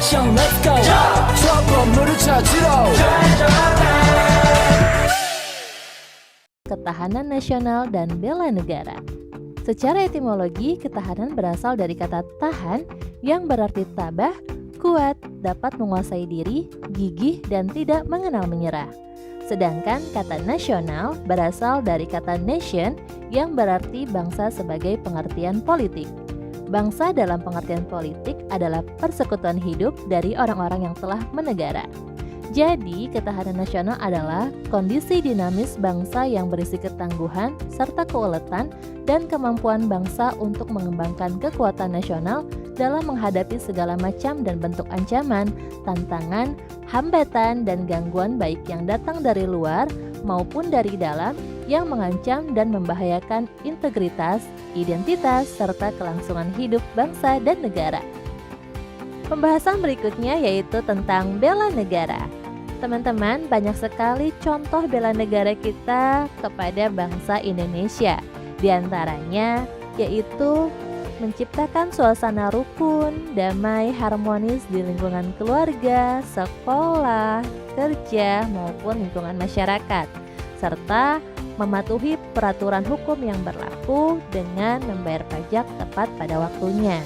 action, let's go. trouble 찾으러. Ketahanan nasional dan bela negara. Secara etimologi, ketahanan berasal dari kata tahan yang berarti tabah, kuat, dapat menguasai diri, gigih, dan tidak mengenal menyerah. Sedangkan kata nasional berasal dari kata nation yang berarti bangsa sebagai pengertian politik. Bangsa dalam pengertian politik adalah persekutuan hidup dari orang-orang yang telah menegara. Jadi, ketahanan nasional adalah kondisi dinamis bangsa yang berisi ketangguhan serta keuletan dan kemampuan bangsa untuk mengembangkan kekuatan nasional dalam menghadapi segala macam dan bentuk ancaman, tantangan, hambatan, dan gangguan baik yang datang dari luar maupun dari dalam yang mengancam dan membahayakan integritas, identitas, serta kelangsungan hidup bangsa dan negara. Pembahasan berikutnya yaitu tentang bela negara. Teman-teman, banyak sekali contoh bela negara kita kepada bangsa Indonesia. Di antaranya yaitu menciptakan suasana rukun, damai, harmonis di lingkungan keluarga, sekolah, kerja, maupun lingkungan masyarakat, serta mematuhi peraturan hukum yang berlaku dengan membayar pajak tepat pada waktunya.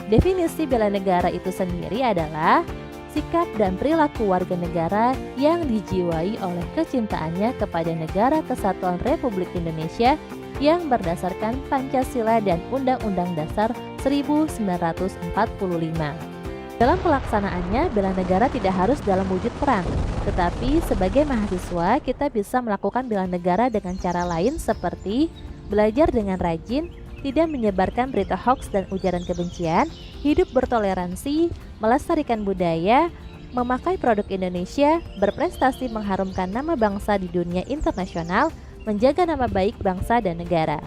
Definisi bela negara itu sendiri adalah sikap dan perilaku warga negara yang dijiwai oleh kecintaannya kepada Negara Kesatuan Republik Indonesia yang berdasarkan Pancasila dan Undang-Undang Dasar 1945. Dalam pelaksanaannya, bela negara tidak harus dalam wujud perang, tetapi sebagai mahasiswa kita bisa melakukan bela negara dengan cara lain seperti belajar dengan rajin, tidak menyebarkan berita hoaks dan ujaran kebencian, hidup bertoleransi, melestarikan budaya, memakai produk Indonesia, berprestasi mengharumkan nama bangsa di dunia internasional, menjaga nama baik bangsa dan negara.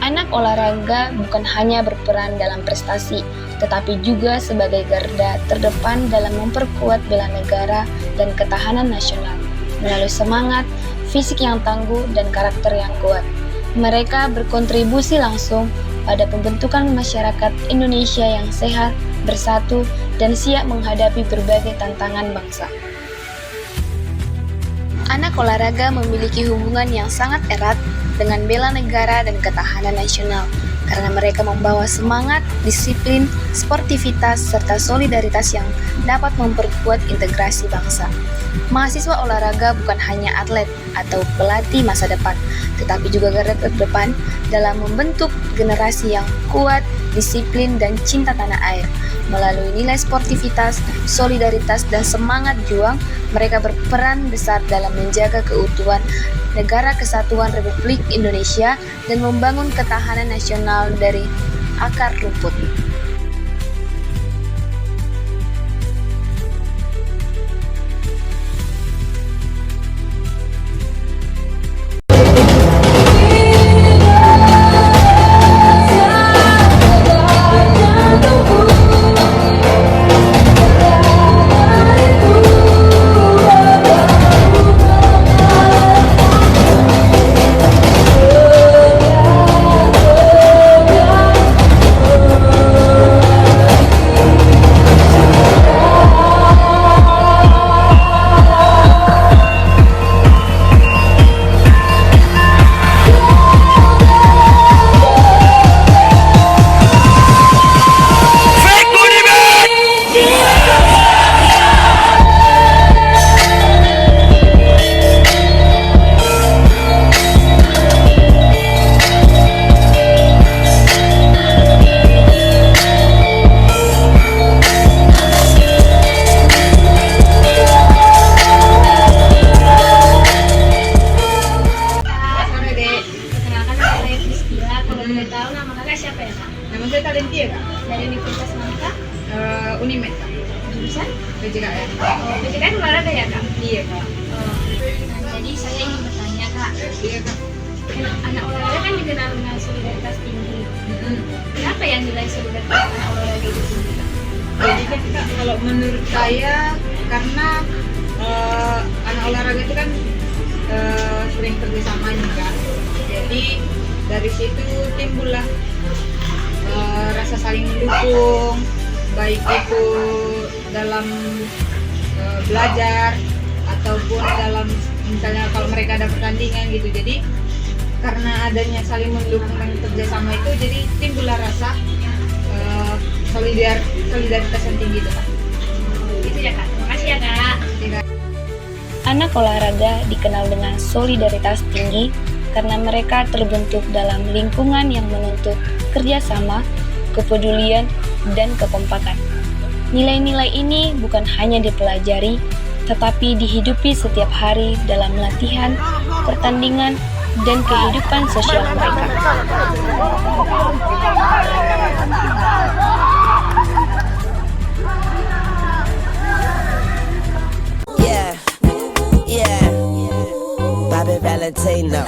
Anak olahraga bukan hanya berperan dalam prestasi, tetapi juga sebagai garda terdepan dalam memperkuat bela negara dan ketahanan nasional, melalui semangat, fisik yang tangguh, dan karakter yang kuat. Mereka berkontribusi langsung pada pembentukan masyarakat Indonesia yang sehat, bersatu, dan siap menghadapi berbagai tantangan bangsa. Anak olahraga memiliki hubungan yang sangat erat dengan bela negara dan ketahanan nasional, karena mereka membawa semangat, disiplin, sportivitas, serta solidaritas yang dapat memperkuat integrasi bangsa. Mahasiswa olahraga bukan hanya atlet atau pelatih masa depan, tetapi juga garda terdepan dalam membentuk generasi yang kuat, disiplin, dan cinta tanah air. Melalui nilai sportivitas, solidaritas, dan semangat juang, mereka berperan besar dalam menjaga keutuhan Negara Kesatuan Republik Indonesia dan membangun ketahanan nasional dari akar rumput. Dari Universitas mana Kak? Unimed Kak. Jurusan? PJKN. Oh, PJKN olahraga ya Kak? Iya Kak. Nah, jadi saya ingin bertanya Kak, Iya Kak. anak olahraga kan dikenal dengan solidaritas tinggi. Kenapa ya nilai solidaritas anak olahraga itu tinggi Kak? Jadi kan Kak, kalau menurut saya karena anak olahraga itu kan sering kerjasama juga. Jadi dari situ timbullah rasa saling mendukung, baik itu dalam belajar ataupun dalam misalnya kalau mereka ada pertandingan gitu. Jadi karena adanya saling mendukung dan kerjasama itu, jadi timbullah rasa solidaritas yang tinggi itu, Kak. Itu ya, Kak. Terima kasih ya, Kak. Tidak. Anak olahraga dikenal dengan solidaritas tinggi karena mereka terbentuk dalam lingkungan yang menuntut kerjasama, kepedulian, dan kekompakan. Nilai-nilai ini bukan hanya dipelajari, tetapi dihidupi setiap hari dalam latihan, pertandingan, dan kehidupan sosial mereka. Yeah, Bobby Valentino.